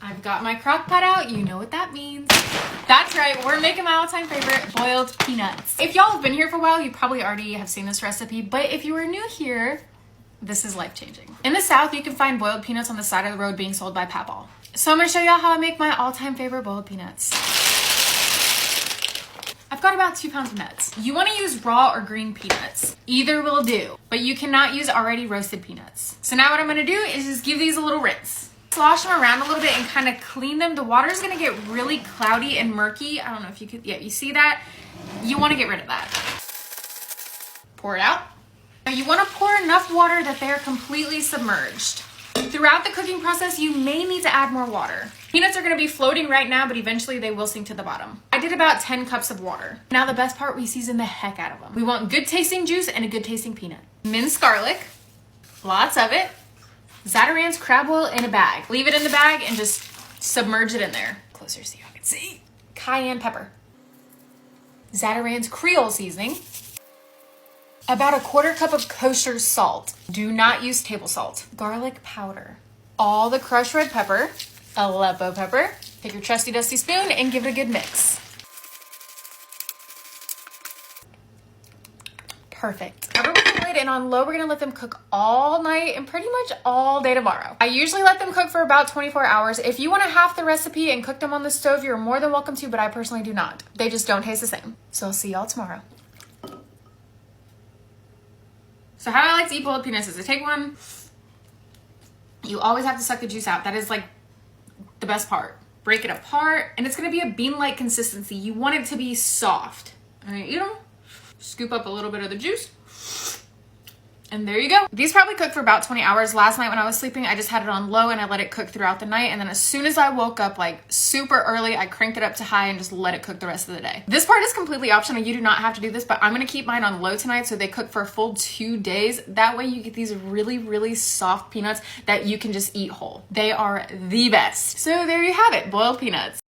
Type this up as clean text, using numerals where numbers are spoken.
I've got my crock pot out. You know what that means. That's right, we're making my all-time favorite, boiled peanuts. If y'all have been here for a while, you probably already have seen this recipe, but if you are new here, this is life-changing. In the South, you can find boiled peanuts on the side of the road being sold by Papal. So I'm gonna show y'all how I make my all-time favorite boiled peanuts. I've got about 2 pounds of nuts. You wanna use raw or green peanuts. Either will do, but you cannot use already roasted peanuts. So now what I'm gonna do is just give these a little rinse. Slosh them around a little bit and kind of clean them. The water is gonna get really cloudy and murky. I don't know if you could, yeah, you see that? You wanna get rid of that. Pour it out. Now you wanna pour enough water that they are completely submerged. Throughout the cooking process, you may need to add more water. Peanuts are gonna be floating right now, but eventually they will sink to the bottom. I did about 10 cups of water. Now the best part, we season the heck out of them. We want good tasting juice and a good tasting peanut. Minced garlic, lots of it. Zatarain's crab oil in a bag. Leave it in the bag and just submerge it in there. Closer so y'all can see. Cayenne pepper. Zatarain's Creole seasoning. About a 1/4 cup of kosher salt. Do not use table salt. Garlic powder. All the crushed red pepper. Aleppo pepper. Take your trusty dusty spoon and give it a good mix. Perfect. Cover with the lid and on low, we're gonna let them cook all night and pretty much all day tomorrow. I usually let them cook for about 24 hours. If you wanna half the recipe and cook them on the stove, you're more than welcome to, but I personally do not. They just don't taste the same. So I'll see y'all tomorrow. So how I like to eat boiled peanuts is I take one, you always have to suck the juice out. That is like the best part. Break it apart, and it's gonna be a bean-like consistency. You want it to be soft. I'm gonna eat them. Scoop up a little bit of the juice. And there you go. These probably cooked for about 20 hours. Last night when I was sleeping, I just had it on low and I let it cook throughout the night. And then as soon as I woke up, like super early, I cranked it up to high and just let it cook the rest of the day. This part is completely optional. You do not have to do this, but I'm gonna keep mine on low tonight so they cook for a full 2 days. That way you get these really, really soft peanuts that you can just eat whole. They are the best. So there you have it, boiled peanuts.